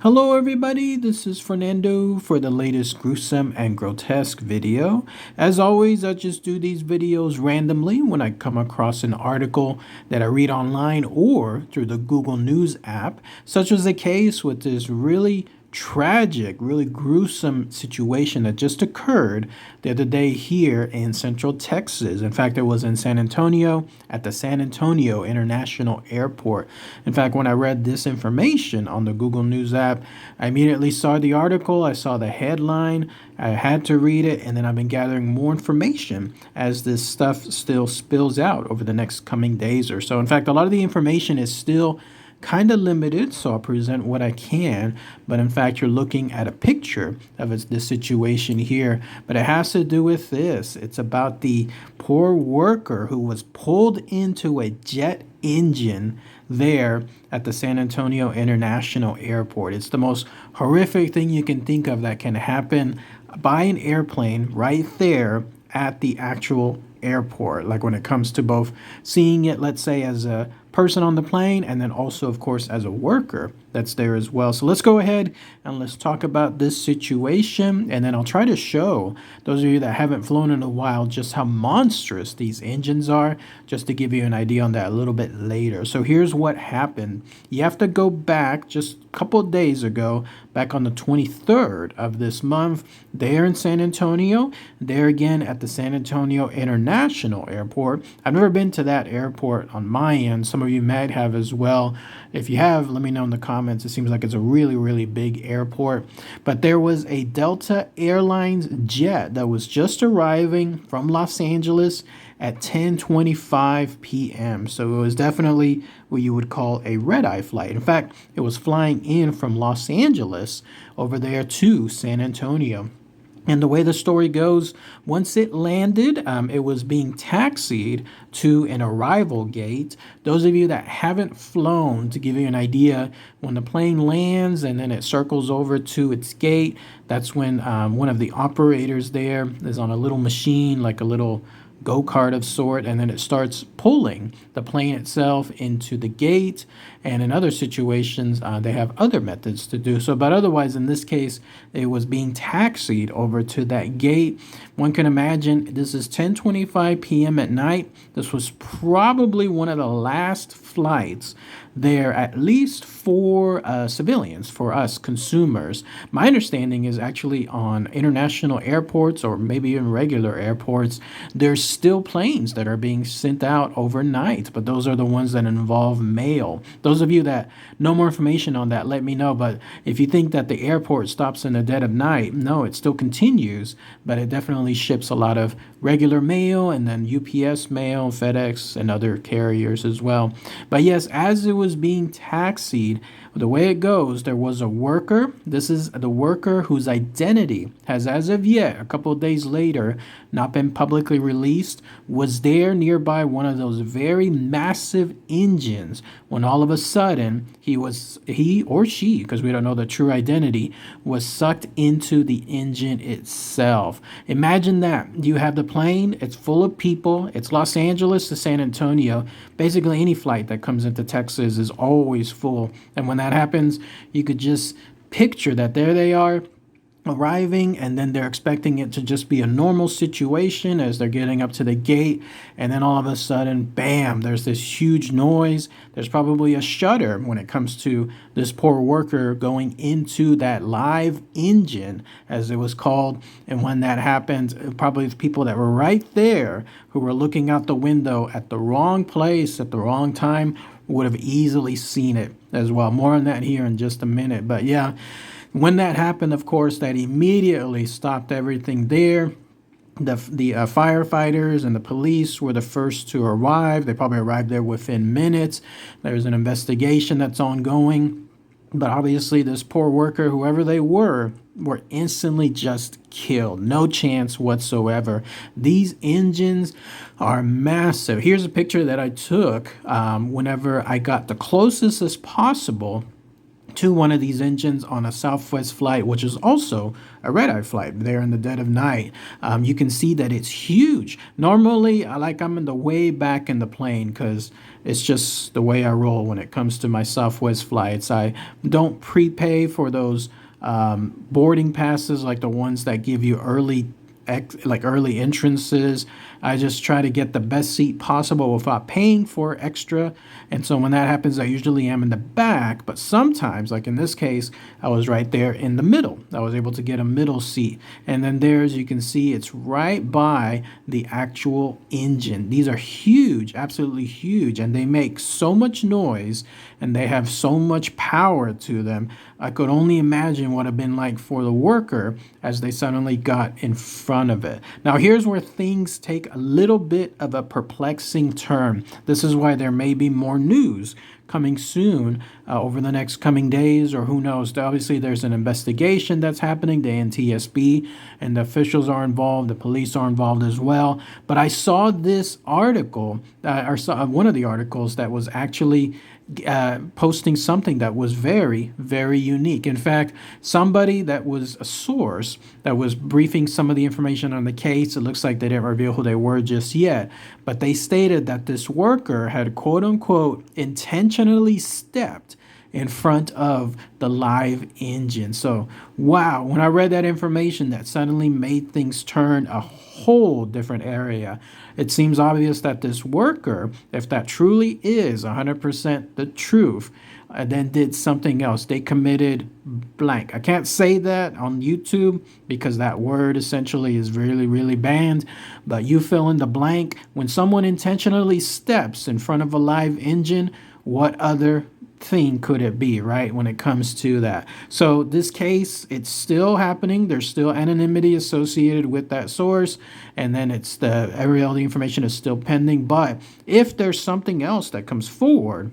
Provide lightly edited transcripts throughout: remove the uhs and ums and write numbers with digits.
Hello everybody, this is Fernando for the latest Gruesome and Grotesque video. As always, I just do these videos randomly when I come across an article that I read online or through the Google News app, such as the case with this really tragic, really gruesome situation that just occurred the other day here in Central Texas. In fact, it was in San Antonio at the San Antonio International Airport. In fact, when I read this information on the Google News app, I immediately saw the article, I saw the headline, I had to read it, and then I've been gathering more information as this stuff still spills out over the next coming days or so. In fact, a lot of the information is still kind of limited, so I'll present what I can, but in fact you're looking at a picture of the situation here, but it has to do with this. It's about the poor worker who was pulled into a jet engine there at the San Antonio International Airport. It's the most horrific thing you can think of that can happen by an airplane right there at the actual airport, like when it comes to both seeing it, let's say, as a person on the plane, and then also, of course, as a worker that's there as well. So let's go ahead and let's talk about this situation, and then I'll try to show those of you that haven't flown in a while just how monstrous these engines are, just to give you an idea on that a little bit later. So here's what happened. You have to go back just a couple of days ago, back on the 23rd of this month, there in San Antonio, there again at the San Antonio International Airport. I've never been to that airport on my end. Some of you might have as well. If you have, let me know in the comments. It seems like it's a really, really big airport. But there was a Delta Airlines jet that was just arriving from Los Angeles at 10:25 p.m. So it was definitely what you would call a red-eye flight. In fact, it was flying in from Los Angeles over there to San Antonio. And the way the story goes, once it landed, it was being taxied to an arrival gate. Those of you that haven't flown, to give you an idea, when the plane lands and then it circles over to its gate, that's when one of the operators there is on a little machine, like a little go-kart of sort, and then it starts pulling the plane itself into the gate. And in other situations, they have other methods to do so. But otherwise, in this case, it was being taxied over to that gate. One can imagine this is 10:25 p.m. at night. This was probably one of the last flights there, at least for civilians, for us consumers. My understanding is actually on international airports or maybe even regular airports, there's still planes that are being sent out overnight, but those are the ones that involve mail. Those of you that know more information on that, let me know. But if you think that the airport stops in the dead of night, no, it still continues, but it definitely ships a lot of regular mail and then UPS mail, FedEx, and other carriers as well. But yes, as it was being taxied, the way it goes, there was a worker. This is the worker whose identity has, as of yet, a couple of days later, not been publicly released, was there nearby one of those very massive engines when all of a sudden he or she, because we don't know the true identity, was sucked into the engine itself. Imagine that. You have the plane, it's full of people, it's Los Angeles to San Antonio. Basically, any flight that comes into Texas is always full. And when that happens, you could just picture that there they are arriving, and then they're expecting it to just be a normal situation as they're getting up to the gate, and then all of a sudden, bam, there's this huge noise. There's probably a shudder when it comes to this poor worker going into that live engine, as it was called. And when that happened, probably the people that were right there who were looking out the window at the wrong place at the wrong time would have easily seen it as well. More on that here in just a minute. But yeah, when that happened, of course, that immediately stopped everything there. The firefighters and the police were the first to arrive. They probably arrived there within minutes. There's an investigation that's ongoing. But obviously, this poor worker, whoever they were instantly just killed. No chance whatsoever. These engines are massive. Here's a picture that I took whenever I got the closest as possible to one of these engines on a Southwest flight, which is also a red-eye flight there in the dead of night. You can see that it's huge. Normally, I'm in the way back in the plane because it's just the way I roll when it comes to my Southwest flights. I don't prepay for those boarding passes like the ones that give you early entrances. I just try to get the best seat possible without paying for extra. And so when that happens, I usually am in the back. But sometimes, like in this case, I was right there in the middle. I was able to get a middle seat. And then there, as you can see, it's right by the actual engine. These are huge, absolutely huge. And they make so much noise and they have so much power to them. I could only imagine what it would have been like for the worker as they suddenly got in front of it. Now, here's where things take a little bit of a perplexing turn. This is why there may be more news coming soon over the next coming days, or who knows. Obviously, there's an investigation that's happening. The NTSB and the officials are involved. The police are involved as well. But I saw this article, or saw one of the articles that was actually posting something that was very, very unique. In fact, somebody that was a source that was briefing some of the information on the case, it looks like they didn't reveal who they were just yet, but they stated that this worker had, quote unquote, intentionally stepped in front of the live engine. So, wow, when I read that information, that suddenly made things turn a whole different area. It seems obvious that this worker, if that truly is 100% the truth, then did something else. They committed blank. I can't say that on YouTube because that word essentially is really, really banned, but you fill in the blank. When someone intentionally steps in front of a live engine, what other thing could it be, right, when it comes to that? So this case, it's still happening. There's still anonymity associated with that source, and then all the information is still pending. But if there's something else that comes forward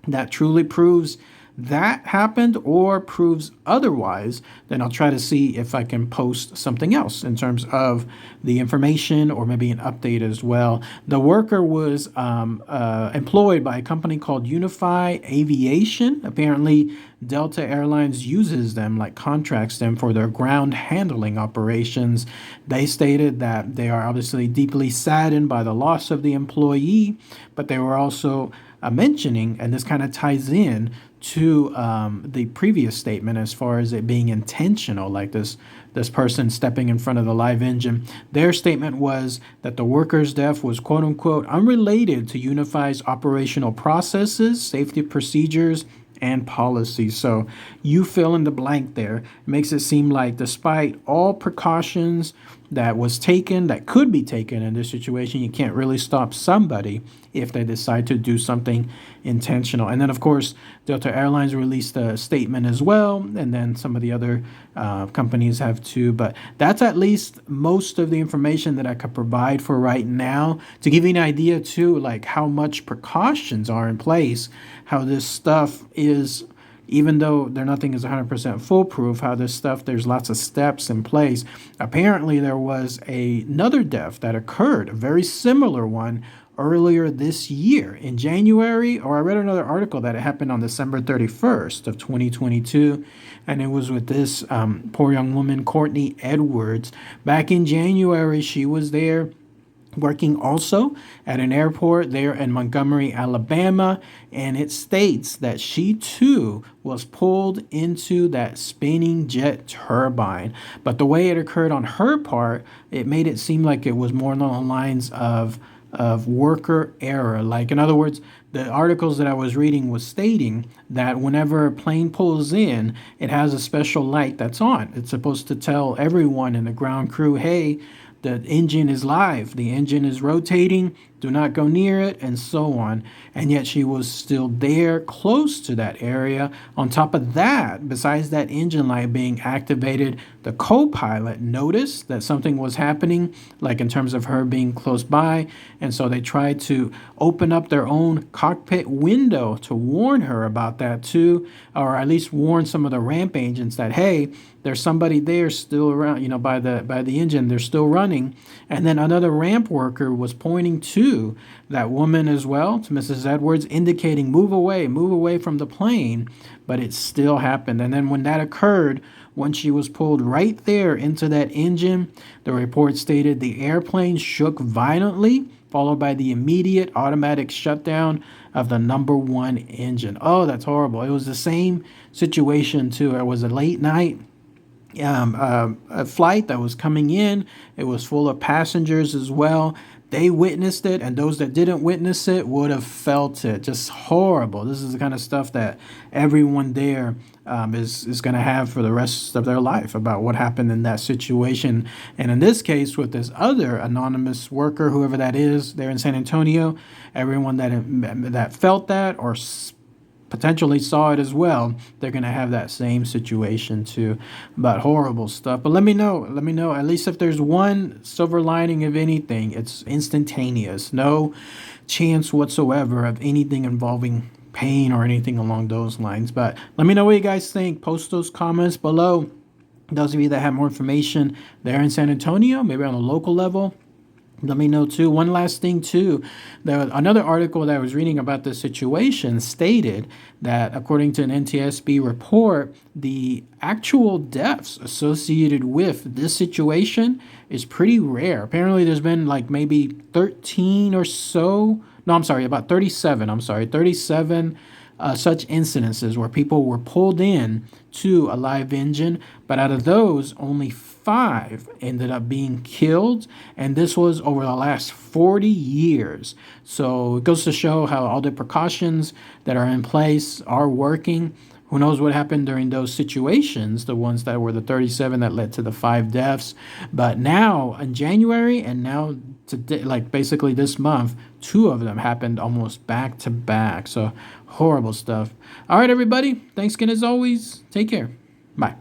that truly proves that happened or proves otherwise, then I'll try to see if I can post something else in terms of the information or maybe an update as well. The worker was employed by a company called Unify Aviation. Apparently, Delta Airlines uses them, like contracts them for their ground handling operations. They stated that they are obviously deeply saddened by the loss of the employee, but they were also mentioning, and this kind of ties in to the previous statement as far as it being intentional, like this person stepping in front of the live engine. Their statement was that the worker's death was, quote unquote, unrelated to Unify's operational processes, safety procedures, and policies. So you fill in the blank there. It makes it seem like despite all precautions that was taken, that could be taken in this situation, you can't really stop somebody if they decide to do something intentional. And then, of course, Delta Airlines released a statement as well, and then some of the other companies have too. But that's at least most of the information that I could provide for right now. To give you an idea too, like how much precautions are in place, how this stuff is, even though nothing is 100% foolproof, how this stuff, there's lots of steps in place. Apparently, there was another death that occurred, a very similar one, earlier this year in January, or I read another article that it happened on December 31st of 2022, and it was with this poor young woman, Courtney Edwards. Back in January, she was there working also at an airport there in Montgomery, Alabama, and it states that she too was pulled into that spinning jet turbine. But the way it occurred on her part, it made it seem like it was more along the lines of worker error. Like, in other words, the articles that I was reading was stating that whenever a plane pulls in, it has a special light that's on. It's supposed to tell everyone in the ground crew, hey, the engine is live, the engine is rotating, do not go near it, and so on. And yet she was still there close to that area. On top of that, besides that engine light being activated, the co-pilot noticed that something was happening, like in terms of her being close by. And so they tried to open up their own cockpit window to warn her about that too, or at least warn some of the ramp agents that, hey, there's somebody there still around, by the engine, they're still running. And then another ramp worker was pointing to to that woman as well, to Mrs. Edwards, indicating move away from the plane, but it still happened. And then when that occurred, when she was pulled right there into that engine, the report stated the airplane shook violently, followed by the immediate automatic shutdown of the number one engine. Oh, that's horrible. It was the same situation too. It was a late night a flight that was coming in. It was full of passengers as well. They witnessed it, and those that didn't witness it would have felt it. Just horrible. This is the kind of stuff that everyone there is going to have for the rest of their life about what happened in that situation. And in this case, with this other anonymous worker, whoever that is, there in San Antonio, everyone that felt that or potentially saw it as well, they're going to have that same situation too. But horrible stuff. But let me know, at least if there's one silver lining of anything, it's instantaneous. No chance whatsoever of anything involving pain or anything along those lines. But let me know what you guys think. Post those comments below. Those of you that have more information there in San Antonio, maybe on a local level, let me know too. One last thing too, another article that I was reading about this situation stated that according to an NTSB report, the actual deaths associated with this situation is pretty rare. Apparently there's been like maybe 13 or so. No, I'm sorry, about 37. 37 such incidences where people were pulled in to a live engine, but out of those, only 5 ended up being killed, and this was over the last 40 years. So it goes to show how all the precautions that are in place are working. Who knows what happened during those situations, the ones that were the 37 that led to the 5 deaths. But now in January and now today, like basically this month, 2 of them happened almost back to back. So horrible stuff. All right, everybody. Thanks again as always. Take care. Bye.